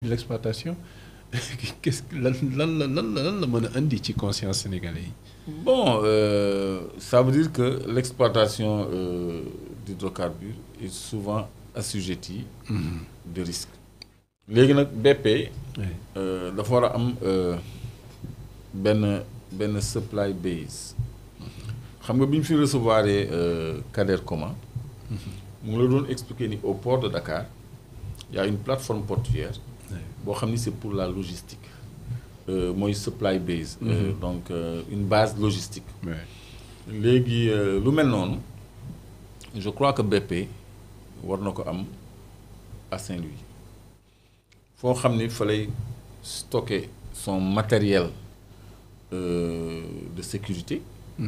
de l'exploitation qu'est-ce que lan la mën a indi ci conscience sénégalais yi. Bon, ça veut dire que l'exploitation d'hydrocarbures est souvent assujettie de risques. léegi nag BP dafa war a am benn supply base xam nga bi ñu fi recevoir Kader Koma mu la doon expliquer ni au port de Dakar il y a une plateforme portuaire boo xam ni c'est pour la logistique mooy supply base donc une base logistique léegi lu mel noonu je crois que BP war na ko am à Saint-Louis foo xam ni fa lay stocker son matériel de sécurité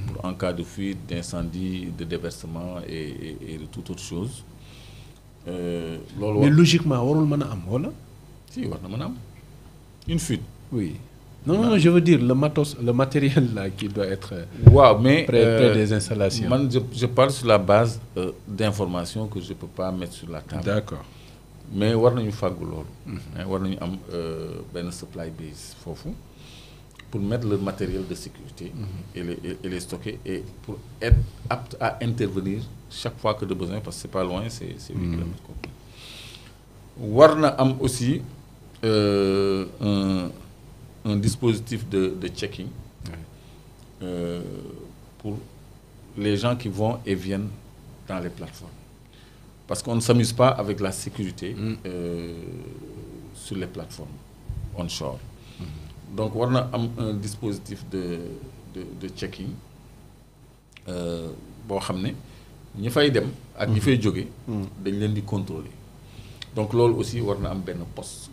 pour en cas de fuite, d'incendie, de déversement et de toute autre chose. Mais logiquement warul mën a am wala. Si war na mën a am une fuite. Oui. Non, je veux dire le matos, le matériel là qui doit être. Waaw mais près des installations. Man je parle sur la base d'informations que je peux pas mettre sur la table. D'accord. Mais war nañu fàggu loolu. war nañu am benn supply base foofu pour mettre le matériel de sécurité. et les stocker et pour être apte à intervenir chaque fois que de besoin parce que c'est pas loin c'est 8 kilomètres kooku. war na am aussi un dispositif de checking pour les gens qui vont et viennent dans les plateformes. Parce qu'on ne s'amuse pas avec la sécurité sur les plateformes onshore. Donc, on a un dispositif de checking. Bon, ñi fay dem ak ñi fay jóge dañ leen di contrôler. Donc, loolu aussi, on a un poste.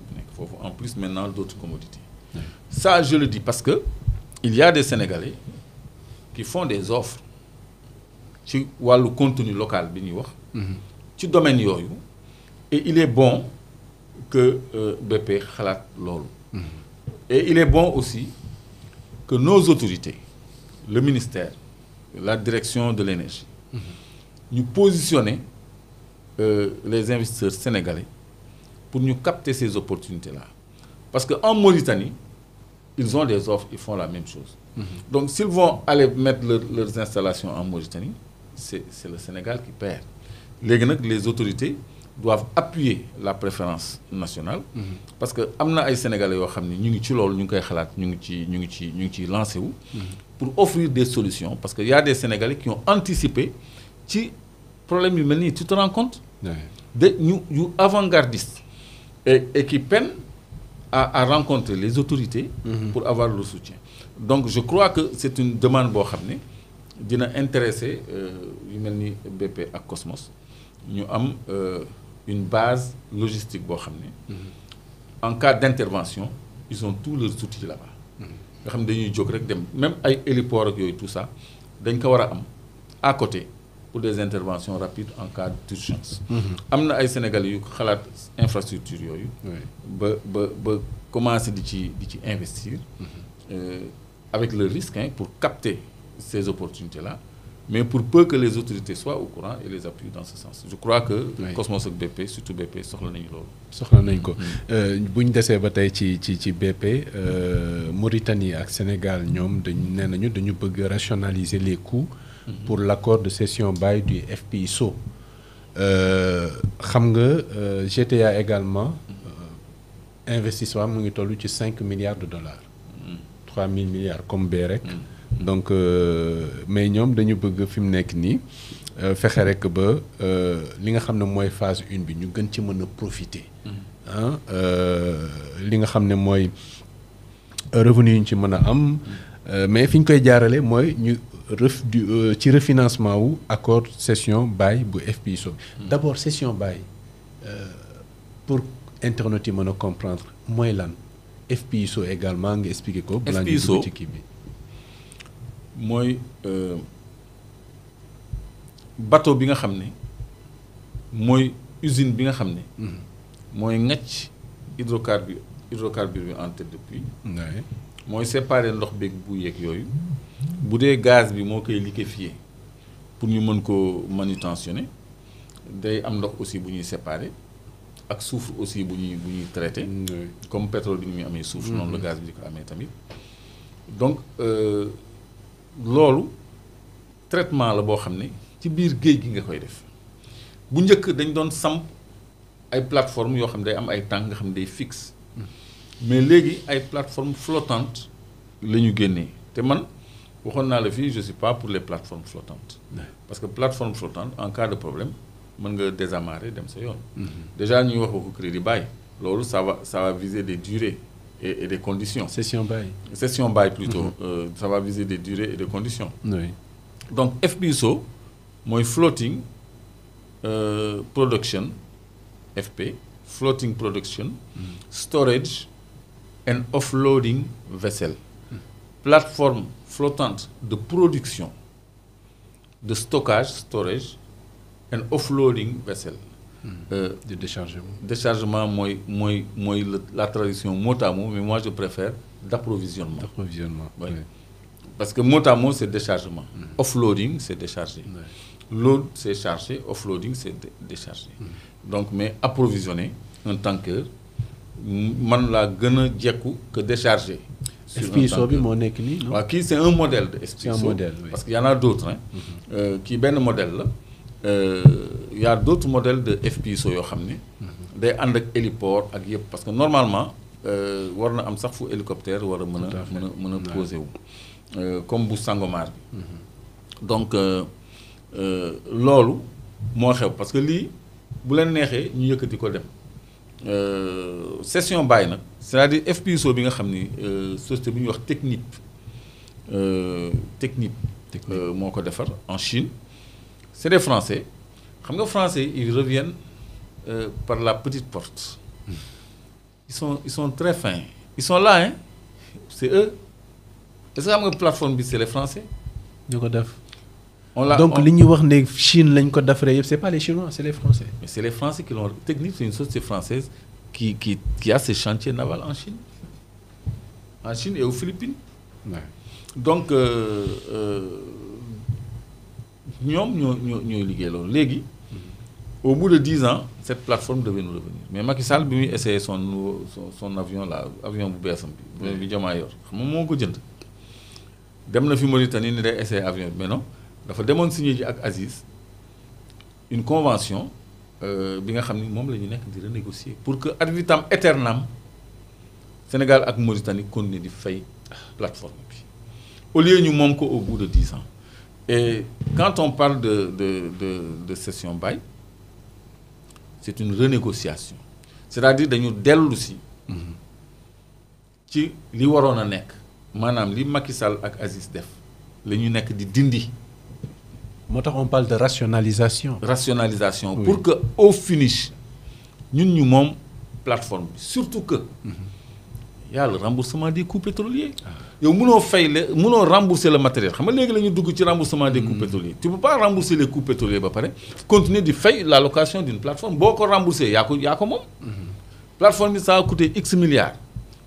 En plus, maintenant, d'autres commodités. Ça, je le dis parce que il y a des Sénégalais qui font des offres sur le contenu local, ci domaine yooyu et il est bon que BP xalaat loolu et il est bon aussi que nos autorités le ministère la direction de l'énergie ñu positionner les investisseurs sénégalais pour ñu capter ces opportunités là parce que en Mauritanie ils ont des offres ils font la même chose donc s'ils vont aller mettre leurs installations en Mauritanie c'est le Sénégal qui perd. Léegi nag les autorités doivent appuyer la préférence nationale parce que am na ay sénégalais yoo xam ne ñu ngi ci loolu ñu ngi koy xalaat ñu ngi ci lancé wu pour offrir des solutions parce que y a des sénégalais qui ont anticipé ci problème yu mel nii tu te rends compte de ñu avant-gardistes et qui peinent à rencontrer les autorités pour avoir le soutien. Donc je crois que c'est une demande boo xam ne dina intéresser yu mel ni BP ak Cosmos ñu am une base logistique boo xam ne en cas d'intervention ils ont tous leurs outils là-bas nga xam ne dañuy jóg rek dem même ay héliport ak yooyu tout ça dañ ko war a am à côté pour des interventions rapides en cas d'urgence am na ay Sénégalais yu xalaat infrastructure yooyu ba commencer di ci investir avec le risque pour capter ces opportunités-là, mais pour peu que les autorités soient au courant et les appuient dans ce sens. Je crois que Cosmos ak BP, surtout BP, soxla nañu loolu. soxla nañ ko bu ñu desee ba tey ci BP Mauritanie ak Sénégal ñoom dañu bëgg rationaliser les coûts pour l'accord de cession bail du FPSO. xam nga GTA également investissement mu ngi toll ci 5 milliards de dollars. 3 000 milliards comme bee rek. Donc mais ñoom dañu bëgg fi mu nekk nii fexe rek ba li nga xam ne mooy phase 1 bi ñu gën ci mën a profiter. li nga xam ne mooy revenu yu ñu ci mën a am mais fi ñu koy jaarale mooy ñu ci refinancement wu accord cession bail bu FPSO. D'abord cession bail pour internautes yi mën a comprendre mooy lan FPSO également nga expliquer ko. balaa ñu dugg ci kii bi. mooy bateau bi nga xam ne mooy usine bi nga xam ne mooy ŋàcc hydrocarbure bi en tête de puits mooy séparer ndox beeg bu yeeg yooyu bu dee gaz bi moo koy liquéfier pour ñu mën ko manutentionner day am ndox aussi bu ñuy séparer ak soufre aussi bu ñuy traité. Comme pétrole bi ni muy amee soufre. noonu la gaz bi di ko amee tamit. Donc loolu traitement la boo xam ne ci biir géej gi nga koy def bu njëkk dañ doon samp ay plateformes yoo xam ne day am ay tànk nga xam ne day fixe mais léegi ay plateformes flottantes la ñu génnee te man waxoon naa la fii je suis pas pour les plateformes flottantes. Parce que plateforme flottante en cas de problème mën nga désamarrer dem sa yoon. Déjà ñuy wax waxu crédit bail loolu ça va viser des durées et des conditions. Session bail plutôt. Ça va viser des durées et des conditions. Oui. Donc FPSO mooy floating production FP floating production storage and offloading vessel. Plateforme flottante de production de stockage storage and offloading vessel. De déchargement. Déchargement mooy la traduction mot à mot mais moi je préfère d'approvisionnement. D'approvisionnement. Oui. Parce que mot à mot c'est déchargement. Offloading c'est décharger. Load c'est charger, offloading c'est décharger. Donc mais approvisionner un tanker man laa gën a jekku que décharger. FPSO bi moo nekk nii. waaw kii c'est un modèle de FPSO. C'est un modèle, oui. Parce qu'il y en a d'autres kii benn modèle la. Il y a d'autres modèles de FPSO yoo xam ne day ànd ak héliport ak yëpp parce que normalement war na am sax fu hélicoptère war a mën a posé wu comme bu Sangomar bi. Donc loolu moo xew parce que lii bu leen neexee ñu yëkkati ko dem session bail nag c'est-à-dire FPSO bi nga xam ni société bi ñuy wax Technip moo ko defar en Chine. C'est des Français. Les Français, ils reviennent par la petite porte. Ils sont très fins. Ils sont là, hein. C'est eux. Est-ce que la plateforme, c'est les Français? Donc, les Chine, c'est pas les Chinois, c'est les Français. Mais c'est les Français qui l'ont... Technip, c'est une société française qui a ses chantiers navals en Chine. En Chine et aux Philippines. Ouais. Donc... ñooy liggéey loolu léegi au bout de 10 ans cette plateforme devait nous revenir mais Macky Sall bi muy essayé son avion là avion bu beesam bi Diomaye yor xam nga moo ko jënd dem na fi Mauritanie ni day essayé avion mais non dafa demoon signé ji ak Aziz une convention bi nga xam ni moom la ñu nekk di renégocier pour que ad vitam aeternam Sénégal ak Mauritanie continuer di fay plateforme bi au lieu ñu moom ko au bout de 10 ans. Et quand on parle de session bail, c'est une renégociation. C'est-à-dire dañu dellu si ci li waroon a nekk maanaam li Macky Sall ak Aziz def la ñu nekk di dindi. moo tax on parle de rationalisation. Rationalisation oui. Pour que au finish ñun ñu moom plateforme bi surtout que y a le remboursement des coûts pétroliers. yow mënoo rembourser le matériel xam nga léegi la ñu dugg ci remboursement des coûts pétroliers tu peux pas rembourser les coûts pétroliers ba pare continuer di fay la location d'une plateforme boo ko rembourser yaa ko moom. plateforme bi ça a coûté x milliards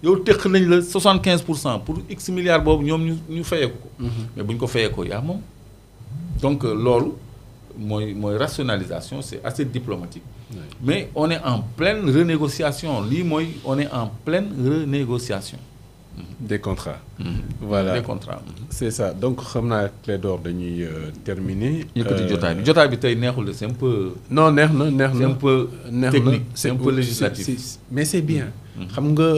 yow teq nañ la 75% pour x milliards boobu ñoom ñu fayeeku ko. mais bu ñu ko fayeekoo yaa moom. donc loolu mooy rationalisation c'est assez diplomatique. Oui. Mais on est en pleine renégociation on est en pleine renégociation. Des contrats. Voilà. Des contrats. C'est ça. Donc, comme on Clédor dañuy terminer. jotaay bi tey neexul de c'est un peu. Non, neex c'est un peu technique, c'est un peu législatif. Mais c'est bien. Xam nga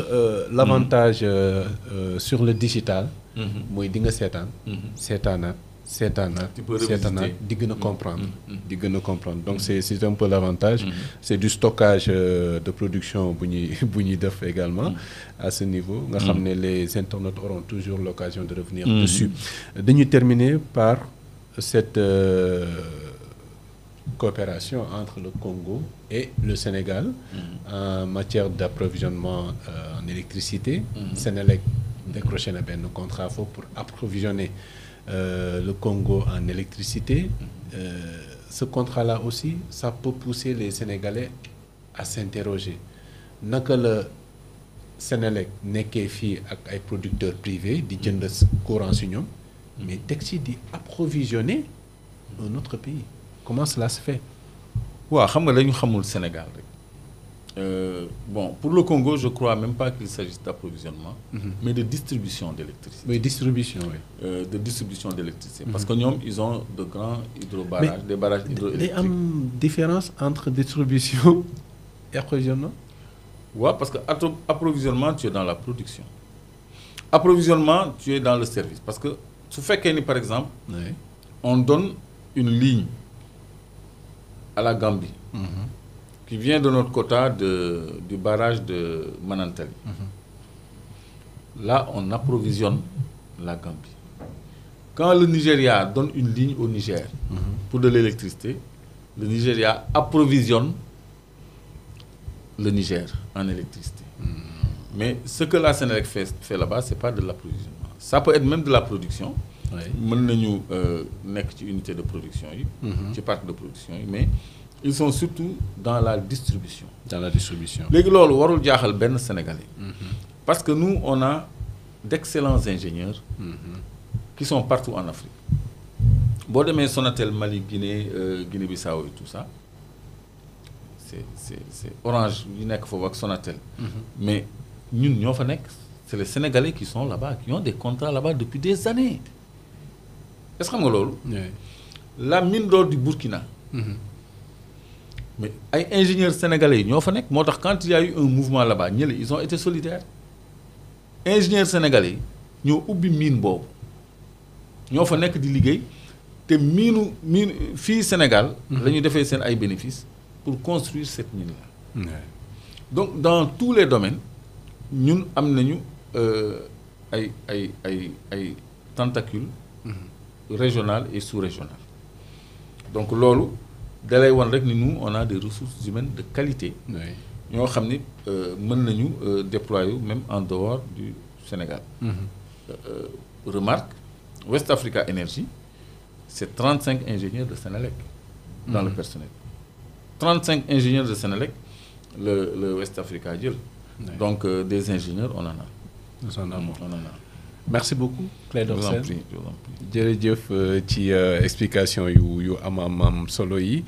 l'avantage sur le digital. mooy di nga seetaanaat di gën a comprendre donc c'est un peu l'avantage c'est du stockage de production bu ñuy def également à ce niveau nga xam ne les internautes auront toujours l'occasion de revenir dessus dañuy terminer par cette coopération entre le Congo et le Sénégal en matière d'approvisionnement en électricité. Sénélec décroché na benn contrat foofu pour approvisionner le Congo en électricité. Ce contrat-là aussi, ça peut pousser les Sénégalais à s'interroger. Naka la Sénélec nekkee fii ak ay producteurs privés di jënd courant si ñoom mais teg ci di approvisionner un autre pays. Comment cela se fait? waaw xam nga dañu xamul Sénégal rek Bon, pour le Congo, je ne crois même pas qu'il s'agisse d'approvisionnement, mais de distribution d'électricité. Oui, distribution, oui. De distribution d'électricité. Parce que nous, ils ont de grands hydrobarrages, des barrages hydroélectriques. Il y a une différence entre distribution et approvisionnement? Oui, parce que approvisionnement, tu es dans la production. Approvisionnement, tu es dans le service. Parce que, si fait qu'il y a, par exemple, on donne une ligne à la Gambie, qui vient de notre quota du barrage de Manantali. Là, on approvisionne la Gambie. Quand le Nigeria donne une ligne au Niger pour de l'électricité, le Nigeria approvisionne le Niger en électricité. Mais ce que la Sénélec fait là-bas, ce n'est pas de l'approvisionnement. Ça peut être même de la production. Nous avons une unité de production, un parc de production, mais ils sont surtout dans la distribution. Dans la distribution. Les gens warul jaxal ben Sénégalais. Parce que nous, on a d'excellents ingénieurs qui sont partout en Afrique. Bon, demain, Sonatel, Mali, Guinée, Guinée-Bissau et tout ça, c'est Orange, il faut voir Sonatel. Mais nous, c'est les Sénégalais qui sont là-bas, qui ont des contrats là-bas depuis des années. Est-ce que vous savez? La mine d'or du Burkina. Mais les ingénieurs sénégalais, quand il y a eu un mouvement là-bas, ils ont été solidaires. Les ingénieurs sénégalais, ils ont oublié mine bob. Ils ont fait des ligues. Et mine fille Sénégal, ils ont fait des bénéfices pour construire cette mine-là. Donc, dans tous les domaines, nous avons des tentacules régionales et sous-régionales. Donc, lolo, nous, on a des ressources humaines de qualité. Nous pouvons déployer même en dehors du Sénégal. Remarque, West Africa Energy, c'est 35 ingénieurs de Sénélec dans le personnel. 35 ingénieurs de Sénélec, le West Africa. Donc, des ingénieurs, on en a. On en a. Merci beaucoup, Claire Dorsel. Je vous en prie. Jërëjëf ci explication yu am solo yi